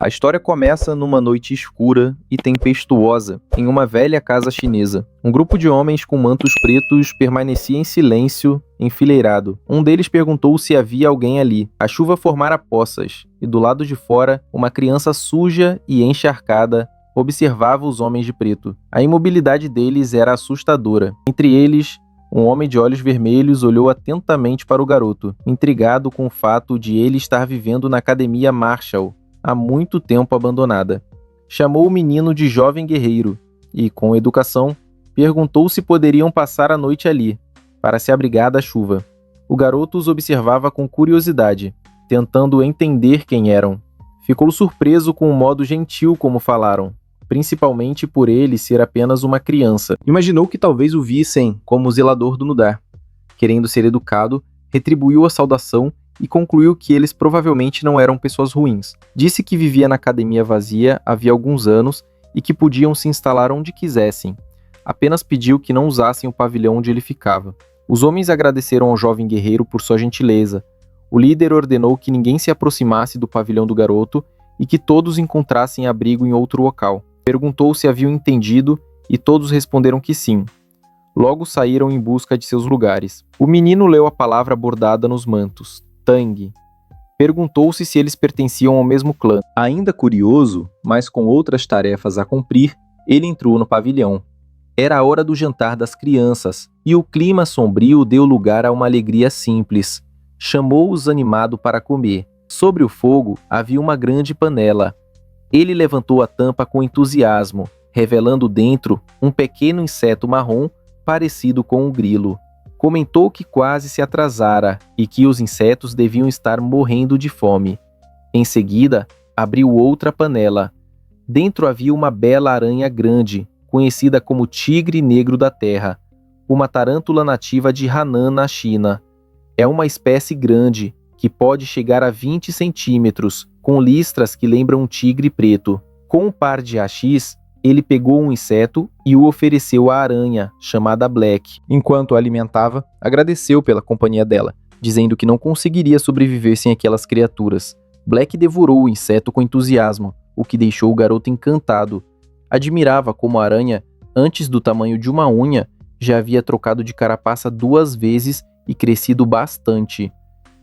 A história começa numa noite escura e tempestuosa, em uma velha casa chinesa. Um grupo de homens com mantos pretos permanecia em silêncio, enfileirado. Um deles perguntou se havia alguém ali. A chuva formara poças, e do lado de fora, uma criança suja e encharcada observava os homens de preto. A imobilidade deles era assustadora. Entre eles, um homem de olhos vermelhos olhou atentamente para o garoto, intrigado com o fato de ele estar vivendo na Academia Marshall, há muito tempo abandonada. Chamou o menino de jovem guerreiro e, com educação, perguntou se poderiam passar a noite ali, para se abrigar da chuva. O garoto os observava com curiosidade, tentando entender quem eram. Ficou surpreso com o modo gentil como falaram, principalmente por ele ser apenas uma criança. Imaginou que talvez o vissem como zelador do Nudar. Querendo ser educado, retribuiu a saudação e concluiu que eles provavelmente não eram pessoas ruins. Disse que vivia na academia vazia havia alguns anos e que podiam se instalar onde quisessem. Apenas pediu que não usassem o pavilhão onde ele ficava. Os homens agradeceram ao jovem guerreiro por sua gentileza. O líder ordenou que ninguém se aproximasse do pavilhão do garoto e que todos encontrassem abrigo em outro local. Perguntou se haviam entendido e todos responderam que sim. Logo saíram em busca de seus lugares. O menino leu a palavra bordada nos mantos. Tang. Perguntou-se se eles pertenciam ao mesmo clã. Ainda curioso, mas com outras tarefas a cumprir, ele entrou no pavilhão. Era a hora do jantar das crianças, e o clima sombrio deu lugar a uma alegria simples. Chamou-os animado para comer. Sobre o fogo havia uma grande panela. Ele levantou a tampa com entusiasmo, revelando dentro um pequeno inseto marrom parecido com um grilo. Comentou que quase se atrasara e que os insetos deviam estar morrendo de fome. Em seguida, abriu outra panela. Dentro havia uma bela aranha grande, conhecida como tigre negro da terra, uma tarântula nativa de Hanan, na China. É uma espécie grande, que pode chegar a 20 centímetros, com listras que lembram um tigre preto. Com um par de hachís, ele pegou um inseto e o ofereceu à aranha, chamada Black. Enquanto a alimentava, agradeceu pela companhia dela, dizendo que não conseguiria sobreviver sem aquelas criaturas. Black devorou o inseto com entusiasmo, o que deixou o garoto encantado. Admirava como a aranha, antes do tamanho de uma unha, já havia trocado de carapaça 2 vezes e crescido bastante.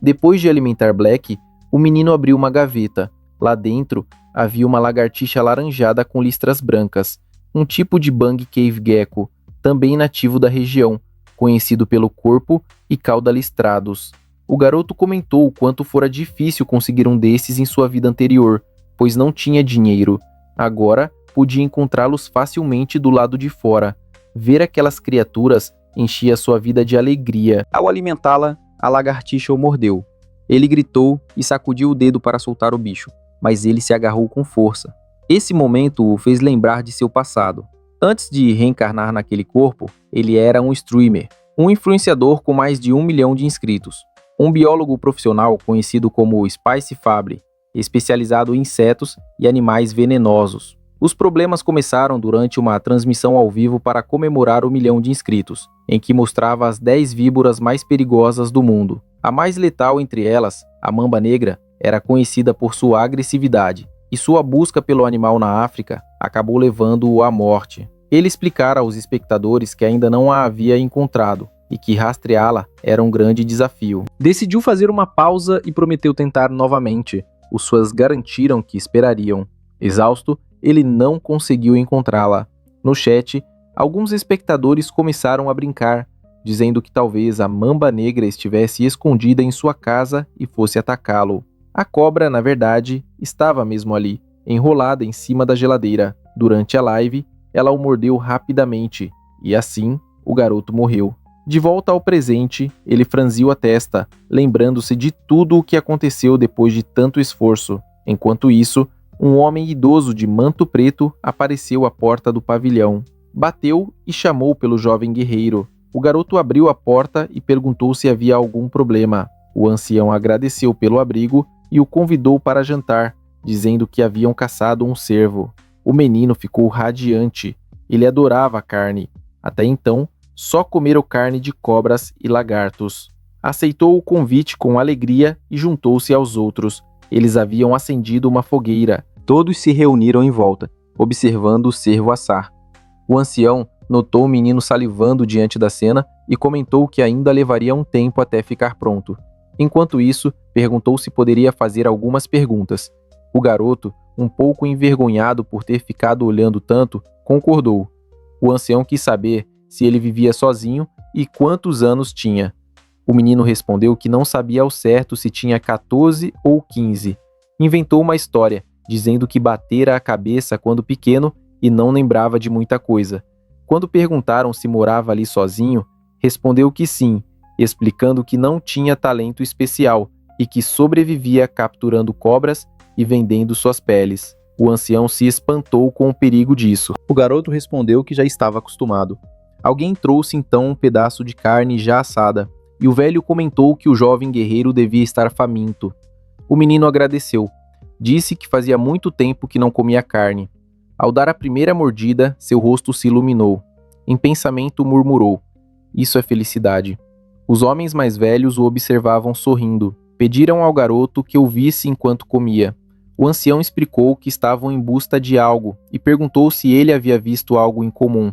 Depois de alimentar Black, o menino abriu uma gaveta. Lá dentro, havia uma lagartixa alaranjada com listras brancas, um tipo de Bang Cave Gecko, também nativo da região, conhecido pelo corpo e cauda listrados. O garoto comentou o quanto fora difícil conseguir um desses em sua vida anterior, pois não tinha dinheiro. Agora, podia encontrá-los facilmente do lado de fora. Ver aquelas criaturas enchia sua vida de alegria. Ao alimentá-la, a lagartixa o mordeu. Ele gritou e sacudiu o dedo para soltar o bicho, mas ele se agarrou com força. Esse momento o fez lembrar de seu passado. Antes de reencarnar naquele corpo, ele era um streamer, um influenciador com mais de 1 milhão de inscritos, um biólogo profissional conhecido como Spice Fable, especializado em insetos e animais venenosos. Os problemas começaram durante uma transmissão ao vivo para comemorar o 1 milhão de inscritos, em que mostrava as 10 víboras mais perigosas do mundo. A mais letal entre elas, a mamba negra, era conhecida por sua agressividade, e sua busca pelo animal na África acabou levando-o à morte. Ele explicara aos espectadores que ainda não a havia encontrado, e que rastreá-la era um grande desafio. Decidiu fazer uma pausa e prometeu tentar novamente. Os fãs garantiram que esperariam. Exausto, ele não conseguiu encontrá-la. No chat, alguns espectadores começaram a brincar, dizendo que talvez a mamba negra estivesse escondida em sua casa e fosse atacá-lo. A cobra, na verdade, estava mesmo ali, enrolada em cima da geladeira. Durante a live, ela o mordeu rapidamente, e assim, o garoto morreu. De volta ao presente, ele franziu a testa, lembrando-se de tudo o que aconteceu depois de tanto esforço. Enquanto isso, um homem idoso de manto preto apareceu à porta do pavilhão. Bateu e chamou pelo jovem guerreiro. O garoto abriu a porta e perguntou se havia algum problema. O ancião agradeceu pelo abrigo e o convidou para jantar, dizendo que haviam caçado um cervo. O menino ficou radiante. Ele adorava a carne. Até então, só comera carne de cobras e lagartos. Aceitou o convite com alegria e juntou-se aos outros. Eles haviam acendido uma fogueira. Todos se reuniram em volta, observando o cervo assar. O ancião notou o menino salivando diante da cena e comentou que ainda levaria um tempo até ficar pronto. Enquanto isso, perguntou se poderia fazer algumas perguntas. O garoto, um pouco envergonhado por ter ficado olhando tanto, concordou. O ancião quis saber se ele vivia sozinho e quantos anos tinha. O menino respondeu que não sabia ao certo se tinha 14 ou 15. Inventou uma história, dizendo que batera a cabeça quando pequeno e não lembrava de muita coisa. Quando perguntaram se morava ali sozinho, respondeu que sim, explicando que não tinha talento especial e que sobrevivia capturando cobras e vendendo suas peles. O ancião se espantou com o perigo disso. O garoto respondeu que já estava acostumado. Alguém trouxe então um pedaço de carne já assada, e o velho comentou que o jovem guerreiro devia estar faminto. O menino agradeceu. Disse que fazia muito tempo que não comia carne. Ao dar a primeira mordida, seu rosto se iluminou. Em pensamento murmurou: "Isso é felicidade." Os homens mais velhos o observavam sorrindo. Pediram ao garoto que o visse enquanto comia. O ancião explicou que estavam em busca de algo e perguntou se ele havia visto algo em comum.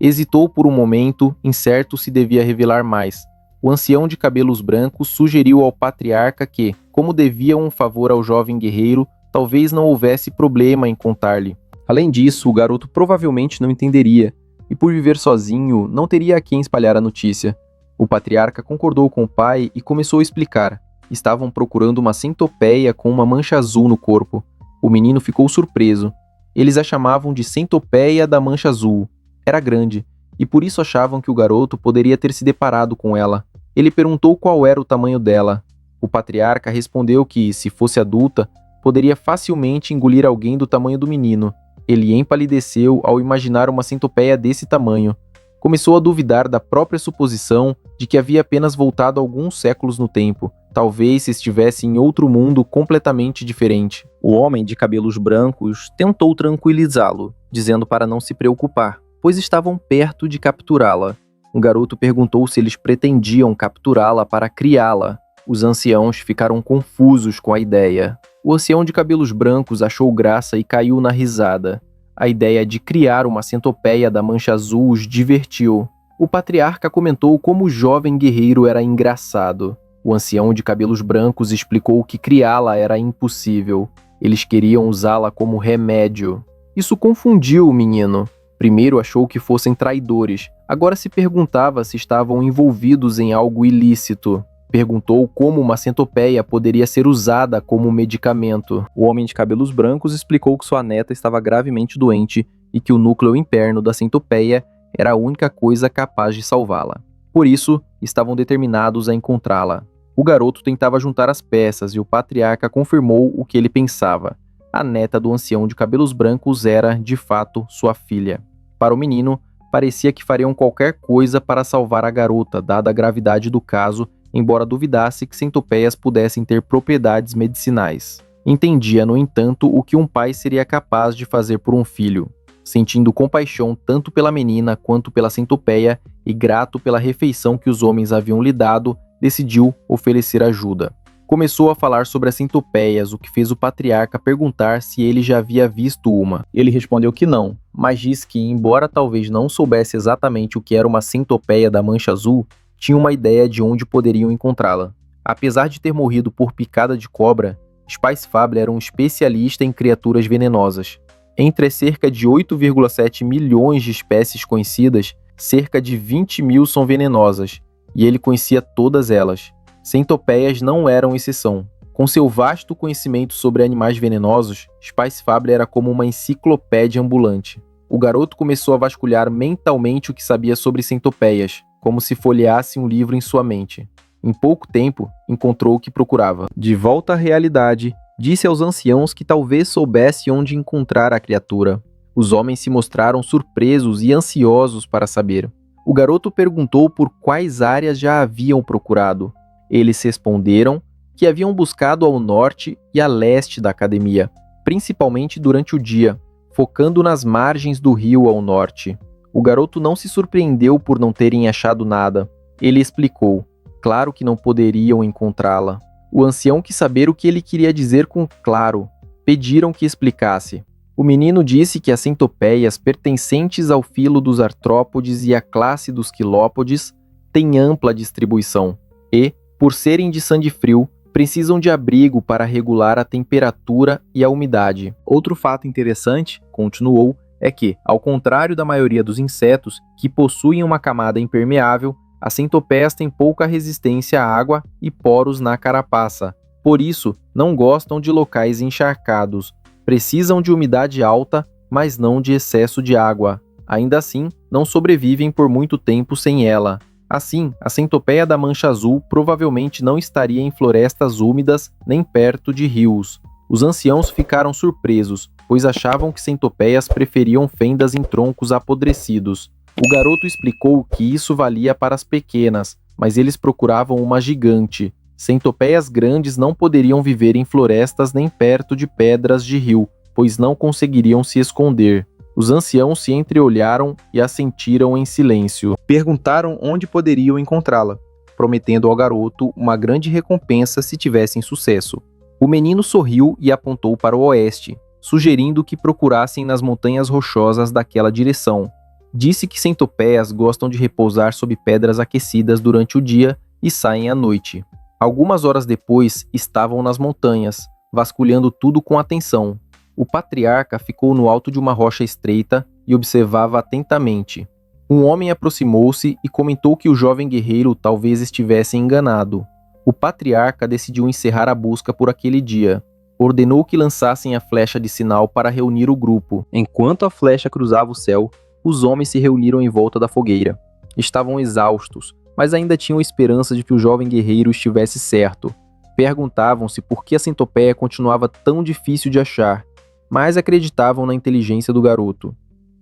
Hesitou por um momento, incerto se devia revelar mais. O ancião de cabelos brancos sugeriu ao patriarca que, como devia um favor ao jovem guerreiro, talvez não houvesse problema em contar-lhe. Além disso, o garoto provavelmente não entenderia, e por viver sozinho, não teria a quem espalhar a notícia. O patriarca concordou com o pai e começou a explicar. Estavam procurando uma centopeia com uma mancha azul no corpo. O menino ficou surpreso. Eles a chamavam de centopeia da mancha azul. Era grande, e por isso achavam que o garoto poderia ter se deparado com ela. Ele perguntou qual era o tamanho dela. O patriarca respondeu que, se fosse adulta, poderia facilmente engolir alguém do tamanho do menino. Ele empalideceu ao imaginar uma centopeia desse tamanho. Começou a duvidar da própria suposição de que havia apenas voltado alguns séculos no tempo. Talvez se estivesse em outro mundo completamente diferente. O homem de cabelos brancos tentou tranquilizá-lo, dizendo para não se preocupar, pois estavam perto de capturá-la. O garoto perguntou se eles pretendiam capturá-la para criá-la. Os anciãos ficaram confusos com a ideia. O ancião de cabelos brancos achou graça e caiu na risada. A ideia de criar uma centopeia da mancha azul os divertiu. O patriarca comentou como o jovem guerreiro era engraçado. O ancião de cabelos brancos explicou que criá-la era impossível. Eles queriam usá-la como remédio. Isso confundiu o menino. Primeiro achou que fossem traidores. Agora se perguntava se estavam envolvidos em algo ilícito. Perguntou como uma centopeia poderia ser usada como medicamento. O homem de cabelos brancos explicou que sua neta estava gravemente doente e que o núcleo interno da centopeia era a única coisa capaz de salvá-la. Por isso, estavam determinados a encontrá-la. O garoto tentava juntar as peças e o patriarca confirmou o que ele pensava. A neta do ancião de cabelos brancos era, de fato, sua filha. Para o menino, parecia que fariam qualquer coisa para salvar a garota, dada a gravidade do caso, embora duvidasse que centopeias pudessem ter propriedades medicinais. Entendia, no entanto, o que um pai seria capaz de fazer por um filho. Sentindo compaixão tanto pela menina quanto pela centopeia e grato pela refeição que os homens haviam lhe dado, decidiu oferecer ajuda. Começou a falar sobre as centopeias, o que fez o patriarca perguntar se ele já havia visto uma. Ele respondeu que não, mas disse que, embora talvez não soubesse exatamente o que era uma centopeia da mancha azul, tinha uma ideia de onde poderiam encontrá-la. Apesar de ter morrido por picada de cobra, Spice-Fable era um especialista em criaturas venenosas. Entre as cerca de 8,7 milhões de espécies conhecidas, cerca de 20 mil são venenosas, e ele conhecia todas elas. Centopeias não eram exceção. Com seu vasto conhecimento sobre animais venenosos, Spice-Fable era como uma enciclopédia ambulante. O garoto começou a vasculhar mentalmente o que sabia sobre centopeias, como se folheasse um livro em sua mente. Em pouco tempo, encontrou o que procurava. De volta à realidade, disse aos anciãos que talvez soubesse onde encontrar a criatura. Os homens se mostraram surpresos e ansiosos para saber. O garoto perguntou por quais áreas já haviam procurado. Eles responderam que haviam buscado ao norte e a leste da academia, principalmente durante o dia, focando nas margens do rio ao norte. O garoto não se surpreendeu por não terem achado nada. Ele explicou. Claro que não poderiam encontrá-la. O ancião quis saber o que ele queria dizer com claro. pediram que explicasse. O menino disse que as centopeias pertencentes ao filo dos artrópodes e à classe dos quilópodes têm ampla distribuição e, por serem de sangue frio, precisam de abrigo para regular a temperatura e a umidade. Outro fato interessante, continuou, é que, ao contrário da maioria dos insetos, que possuem uma camada impermeável, as centopeias têm pouca resistência à água e poros na carapaça. Por isso, não gostam de locais encharcados. Precisam de umidade alta, mas não de excesso de água. Ainda assim, não sobrevivem por muito tempo sem ela. Assim, a centopeia da mancha azul provavelmente não estaria em florestas úmidas nem perto de rios. Os anciãos ficaram surpresos, pois achavam que centopeias preferiam fendas em troncos apodrecidos. O garoto explicou que isso valia para as pequenas, mas eles procuravam uma gigante. Centopeias grandes não poderiam viver em florestas nem perto de pedras de rio, pois não conseguiriam se esconder. Os anciãos se entreolharam e assentiram em silêncio. Perguntaram onde poderiam encontrá-la, prometendo ao garoto uma grande recompensa se tivessem sucesso. O menino sorriu e apontou para o oeste, sugerindo que procurassem nas montanhas rochosas daquela direção. Disse que centopeias gostam de repousar sob pedras aquecidas durante o dia e saem à noite. Algumas horas depois, estavam nas montanhas, vasculhando tudo com atenção. O patriarca ficou no alto de uma rocha estreita e observava atentamente. Um homem aproximou-se e comentou que o jovem guerreiro talvez estivesse enganado. O patriarca decidiu encerrar a busca por aquele dia. Ordenou que lançassem a flecha de sinal para reunir o grupo. Enquanto a flecha cruzava o céu, os homens se reuniram em volta da fogueira. Estavam exaustos, mas ainda tinham esperança de que o jovem guerreiro estivesse certo. Perguntavam-se por que a centopeia continuava tão difícil de achar, mas acreditavam na inteligência do garoto.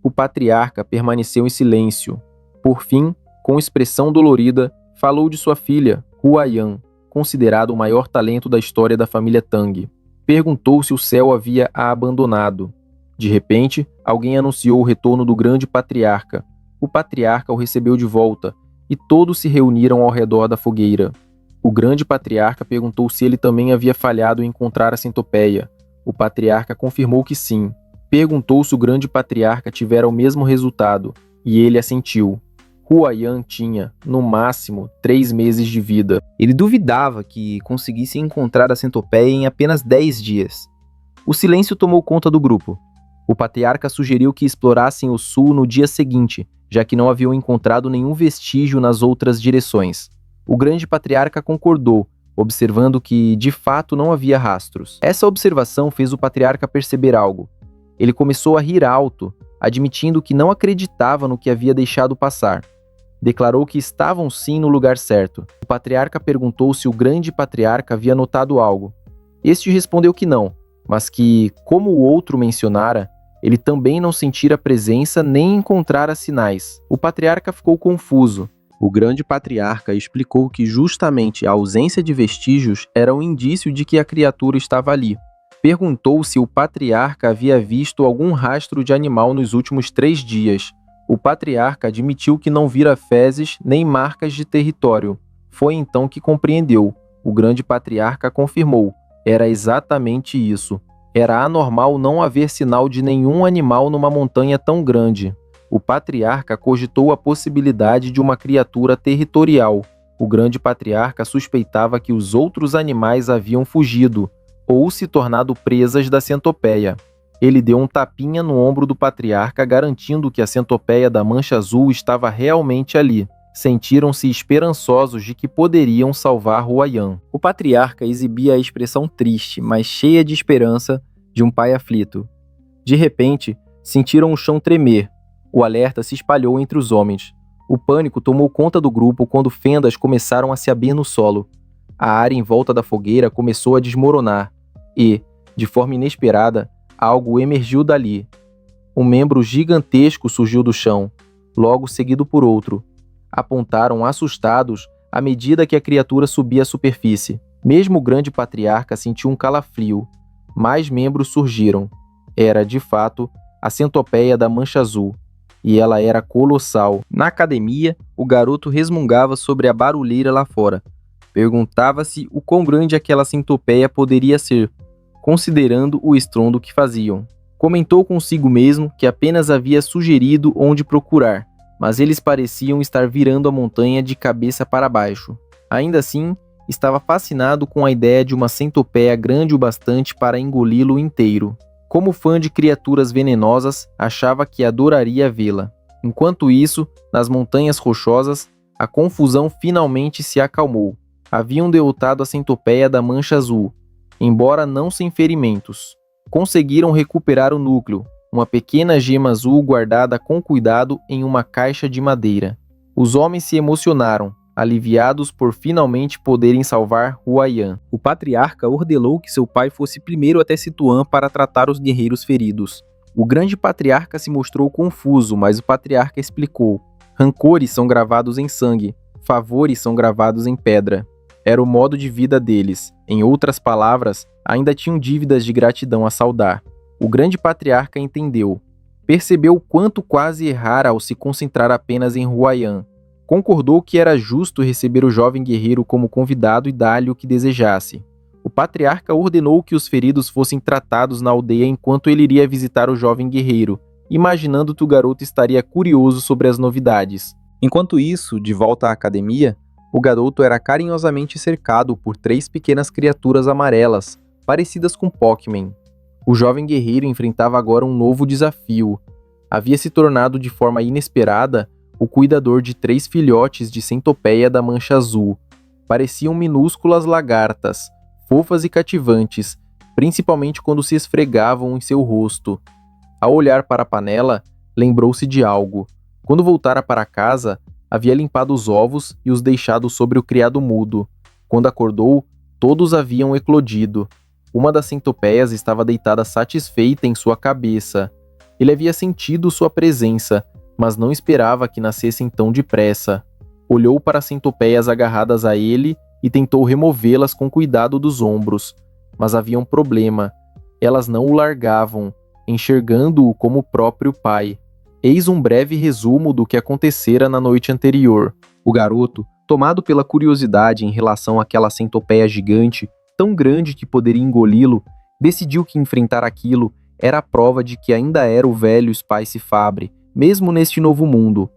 O patriarca permaneceu em silêncio. Por fim, com expressão dolorida, falou de sua filha, Huaiyan, considerado o maior talento da história da família Tang. Perguntou se o céu havia a abandonado. De repente, alguém anunciou o retorno do grande patriarca. O patriarca o recebeu de volta, e todos se reuniram ao redor da fogueira. O grande patriarca perguntou se ele também havia falhado em encontrar a centopeia. O patriarca confirmou que sim. Perguntou se o grande patriarca tivera o mesmo resultado, e ele assentiu. Huaiyan tinha, no máximo, 3 meses de vida. Ele duvidava que conseguisse encontrar a centopeia em apenas 10 dias. O silêncio tomou conta do grupo. O patriarca sugeriu que explorassem o sul no dia seguinte, já que não haviam encontrado nenhum vestígio nas outras direções. O grande patriarca concordou, observando que, de fato, não havia rastros. Essa observação fez o patriarca perceber algo. Ele começou a rir alto, admitindo que não acreditava no que havia deixado passar. Declarou que estavam sim no lugar certo. O patriarca perguntou se o grande patriarca havia notado algo. Este respondeu que não, mas que, como o outro mencionara, ele também não sentira presença nem encontrara sinais. O patriarca ficou confuso. O grande patriarca explicou que justamente a ausência de vestígios era um indício de que a criatura estava ali. Perguntou se o patriarca havia visto algum rastro de animal nos últimos 3 dias. O patriarca admitiu que não vira fezes nem marcas de território. Foi então que compreendeu. O grande patriarca confirmou. Era exatamente isso. Era anormal não haver sinal de nenhum animal numa montanha tão grande. O patriarca cogitou a possibilidade de uma criatura territorial. O grande patriarca suspeitava que os outros animais haviam fugido ou se tornado presas da centopeia. Ele deu um tapinha no ombro do patriarca, garantindo que a centopeia da mancha azul estava realmente ali. Sentiram-se esperançosos de que poderiam salvar Huaiyan. O patriarca exibia a expressão triste, mas cheia de esperança, de um pai aflito. De repente, sentiram o chão tremer. O alerta se espalhou entre os homens. O pânico tomou conta do grupo quando fendas começaram a se abrir no solo. A área em volta da fogueira começou a desmoronar e, de forma inesperada, algo emergiu dali. Um membro gigantesco surgiu do chão, logo seguido por outro. Apontaram assustados à medida que a criatura subia à superfície. Mesmo o grande patriarca sentiu um calafrio. Mais membros surgiram. Era, de fato, a centopeia da mancha azul. E ela era colossal. Na academia, o garoto resmungava sobre a barulheira lá fora. Perguntava-se o quão grande aquela centopeia poderia ser. considerando o estrondo que faziam. Comentou consigo mesmo que apenas havia sugerido onde procurar, mas eles pareciam estar virando a montanha de cabeça para baixo. Ainda assim, estava fascinado com a ideia de uma centopeia grande o bastante para engoli-lo inteiro. Como fã de criaturas venenosas, achava que adoraria vê-la. Enquanto isso, nas montanhas rochosas, a confusão finalmente se acalmou. Haviam derrotado a centopeia da mancha azul, embora não sem ferimentos. Conseguiram recuperar o núcleo, uma pequena gema azul guardada com cuidado em uma caixa de madeira. Os homens se emocionaram, aliviados por finalmente poderem salvar Huaiyan. O patriarca ordenou que seu pai fosse primeiro até Situã para tratar os guerreiros feridos. O grande patriarca se mostrou confuso, mas o patriarca explicou: rancores são gravados em sangue, favores são gravados em pedra. Era o modo de vida deles. Em outras palavras, ainda tinham dívidas de gratidão a saldar. O grande patriarca entendeu. Percebeu o quanto quase errara ao se concentrar apenas em Huaiyan. Concordou que era justo receber o jovem guerreiro como convidado e dar-lhe o que desejasse. O patriarca ordenou que os feridos fossem tratados na aldeia enquanto ele iria visitar o jovem guerreiro, imaginando que o garoto estaria curioso sobre as novidades. Enquanto isso, de volta à academia, o garoto era carinhosamente cercado por 3 pequenas criaturas amarelas, parecidas com Pokémon. O jovem guerreiro enfrentava agora um novo desafio. Havia se tornado de forma inesperada o cuidador de 3 filhotes de centopeia da mancha azul. Pareciam minúsculas lagartas, fofas e cativantes, principalmente quando se esfregavam em seu rosto. Ao olhar para a panela, lembrou-se de algo. Quando voltara para casa, havia limpado os ovos e os deixado sobre o criado mudo. Quando acordou, todos haviam eclodido. Uma das centopeias estava deitada satisfeita em sua cabeça. Ele havia sentido sua presença, mas não esperava que nascessem tão depressa. Olhou para as centopeias agarradas a ele e tentou removê-las com cuidado dos ombros. Mas havia um problema. Elas não o largavam, enxergando-o como o próprio pai. Eis um breve resumo do que acontecera na noite anterior. O garoto, tomado pela curiosidade em relação àquela centopeia gigante, tão grande que poderia engoli-lo, decidiu que enfrentar aquilo era a prova de que ainda era o velho Spice Fabre, mesmo neste novo mundo.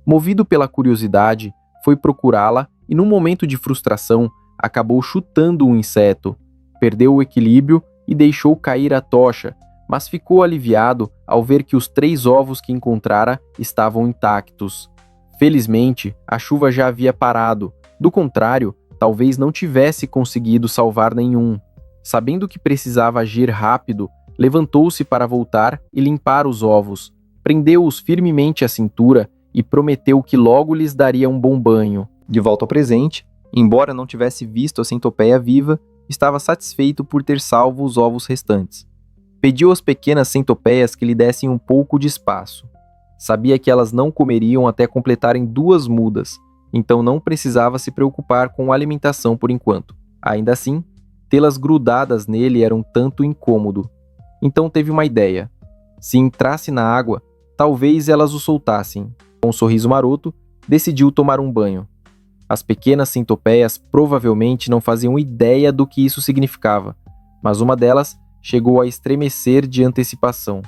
Movido pela curiosidade, foi procurá-la e, num momento de frustração, acabou chutando um inseto. Perdeu o equilíbrio e deixou cair a tocha, mas ficou aliviado ao ver que os 3 ovos que encontrara estavam intactos. Felizmente, a chuva já havia parado. Do contrário, talvez não tivesse conseguido salvar nenhum. Sabendo que precisava agir rápido, levantou-se para voltar e limpar os ovos. Prendeu-os firmemente à cintura e prometeu que logo lhes daria um bom banho. De volta ao presente, embora não tivesse visto a centopeia viva, estava satisfeito por ter salvo os ovos restantes. Pediu às pequenas centopeias que lhe dessem um pouco de espaço. Sabia que elas não comeriam até completarem 2 mudas, então não precisava se preocupar com a alimentação por enquanto. Ainda assim, tê-las grudadas nele era um tanto incômodo. Então teve uma ideia. Se entrasse na água, talvez elas o soltassem. Com um sorriso maroto, decidiu tomar um banho. As pequenas centopeias provavelmente não faziam ideia do que isso significava, mas uma delas chegou a estremecer de antecipação.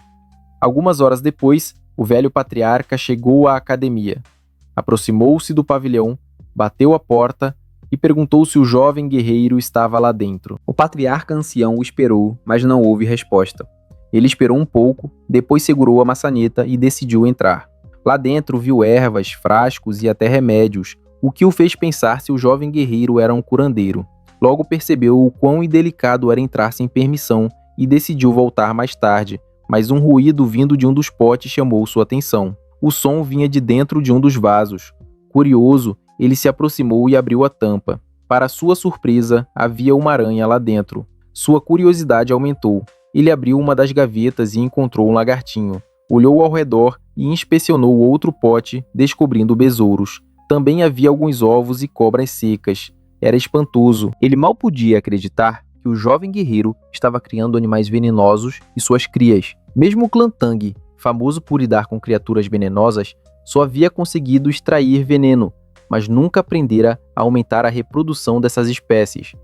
Algumas horas depois, o velho patriarca chegou à academia. Aproximou-se do pavilhão, bateu à porta e perguntou se o jovem guerreiro estava lá dentro. O patriarca ancião o esperou, mas não houve resposta. Ele esperou um pouco, depois segurou a maçaneta e decidiu entrar. Lá dentro viu ervas, frascos e até remédios, o que o fez pensar se o jovem guerreiro era um curandeiro. Logo percebeu o quão indelicado era entrar sem permissão e decidiu voltar mais tarde, mas um ruído vindo de um dos potes chamou sua atenção. O som vinha de dentro de um dos vasos. Curioso, ele se aproximou e abriu a tampa. Para sua surpresa, havia uma aranha lá dentro. Sua curiosidade aumentou. Ele abriu uma das gavetas e encontrou um lagartinho. Olhou ao redor e inspecionou outro pote, descobrindo besouros. Também havia alguns ovos e cobras secas. Era espantoso. Ele mal podia acreditar que o jovem guerreiro estava criando animais venenosos e suas crias. Mesmo o clã Tang, famoso por lidar com criaturas venenosas, só havia conseguido extrair veneno, mas nunca aprendera a aumentar a reprodução dessas espécies.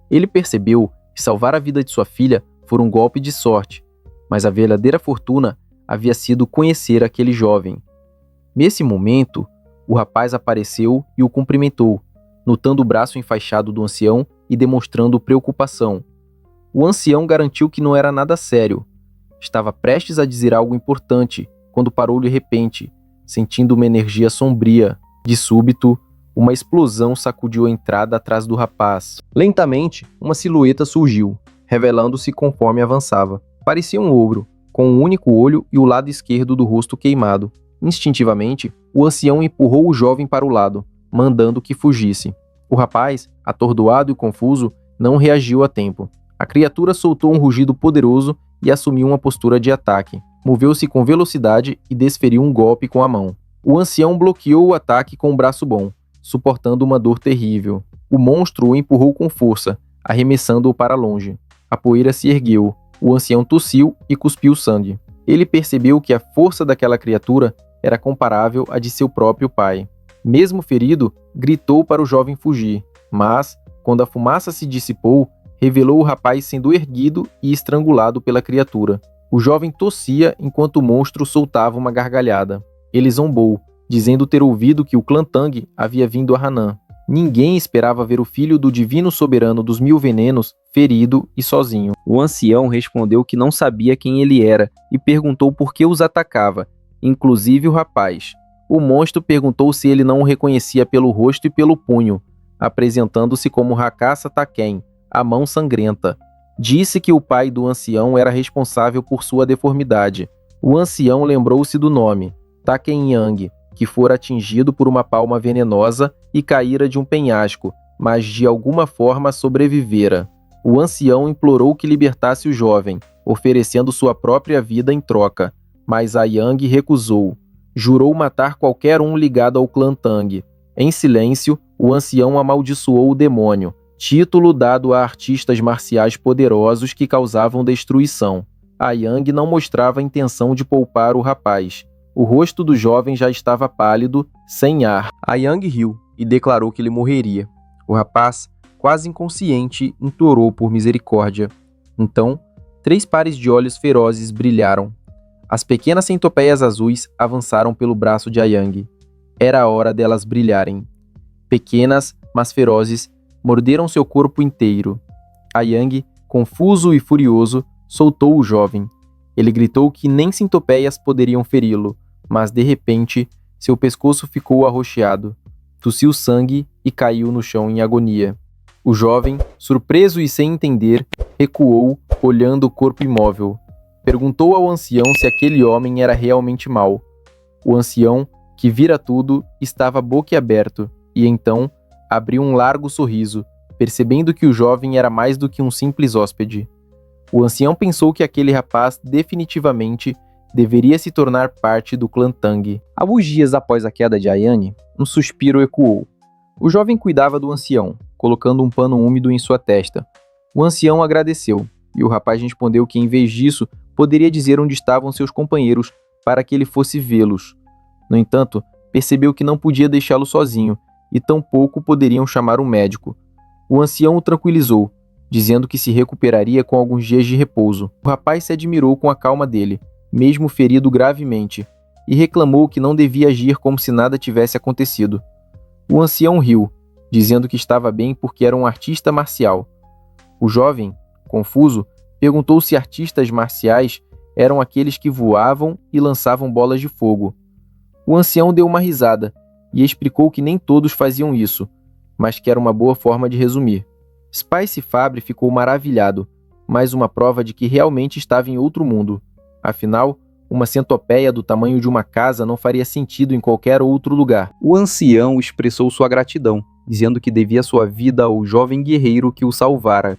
Ele percebeu que salvar a vida de sua filha fora um golpe de sorte, mas a verdadeira fortuna havia sido conhecer aquele jovem. Nesse momento, o rapaz apareceu e o cumprimentou, notando o braço enfaixado do ancião e demonstrando preocupação. O ancião garantiu que não era nada sério. Estava prestes a dizer algo importante, quando parou de repente, sentindo uma energia sombria. De súbito, uma explosão sacudiu a entrada atrás do rapaz. Lentamente, uma silhueta surgiu, revelando-se conforme avançava. Parecia um ogro, com um único olho e o lado esquerdo do rosto queimado. Instintivamente, o ancião empurrou o jovem para o lado, mandando que fugisse. O rapaz, atordoado e confuso, não reagiu a tempo. A criatura soltou um rugido poderoso e assumiu uma postura de ataque. Moveu-se com velocidade e desferiu um golpe com a mão. O ancião bloqueou o ataque com o braço bom, suportando uma dor terrível. O monstro o empurrou com força, arremessando-o para longe. A poeira se ergueu. O ancião tossiu e cuspiu sangue. Ele percebeu que a força daquela criatura era comparável à de seu próprio pai. Mesmo ferido, gritou para o jovem fugir, mas, quando a fumaça se dissipou, revelou o rapaz sendo erguido e estrangulado pela criatura. O jovem tossia enquanto o monstro soltava uma gargalhada. Ele zombou, dizendo ter ouvido que o clã Tang havia vindo a Hanan. Ninguém esperava ver o filho do divino soberano dos 1000 venenos ferido e sozinho. O ancião respondeu que não sabia quem ele era e perguntou por que os atacava, inclusive o rapaz. O monstro perguntou se ele não o reconhecia pelo rosto e pelo punho, apresentando-se como Hakasa Taken, a mão sangrenta. Disse que o pai do ancião era responsável por sua deformidade. O ancião lembrou-se do nome, Taken Yang, que fora atingido por uma palma venenosa e caíra de um penhasco, mas de alguma forma sobrevivera. O ancião implorou que libertasse o jovem, oferecendo sua própria vida em troca, mas a Yang recusou. Jurou matar qualquer um ligado ao clã Tang. Em silêncio, o ancião amaldiçoou o demônio, título dado a artistas marciais poderosos que causavam destruição. A Yang não mostrava a intenção de poupar o rapaz. O rosto do jovem já estava pálido, sem ar. A Yang riu e declarou que ele morreria. O rapaz, quase inconsciente, implorou por misericórdia. Então, 3 pares de olhos ferozes brilharam. As pequenas centopeias azuis avançaram pelo braço de Yang. Era a hora delas brilharem. Pequenas, mas ferozes, morderam seu corpo inteiro. A Yang, confuso e furioso, soltou o jovem. Ele gritou que nem centopeias poderiam feri-lo, mas de repente, seu pescoço ficou arroxeado. Tossiu sangue e caiu no chão em agonia. O jovem, surpreso e sem entender, recuou, olhando o corpo imóvel. Perguntou ao ancião se aquele homem era realmente mau. O ancião, que vira tudo, estava boquiaberto, e então abriu um largo sorriso, percebendo que o jovem era mais do que um simples hóspede. O ancião pensou que aquele rapaz definitivamente deveria se tornar parte do clã Tang. Alguns dias após a queda de Ayane, um suspiro ecoou. O jovem cuidava do ancião, colocando um pano úmido em sua testa. O ancião agradeceu, e o rapaz respondeu que, em vez disso, poderia dizer onde estavam seus companheiros para que ele fosse vê-los. No entanto, percebeu que não podia deixá-lo sozinho, e tampouco poderiam chamar um médico. O ancião o tranquilizou, dizendo que se recuperaria com alguns dias de repouso. O rapaz se admirou com a calma dele, mesmo ferido gravemente, e reclamou que não devia agir como se nada tivesse acontecido. O ancião riu, dizendo que estava bem porque era um artista marcial. O jovem, confuso, perguntou se artistas marciais eram aqueles que voavam e lançavam bolas de fogo. O ancião deu uma risada e explicou que nem todos faziam isso, mas que era uma boa forma de resumir. Spice Fabre ficou maravilhado, mais uma prova de que realmente estava em outro mundo. Afinal, uma centopeia do tamanho de uma casa não faria sentido em qualquer outro lugar. O ancião expressou sua gratidão, dizendo que devia sua vida ao jovem guerreiro que o salvara.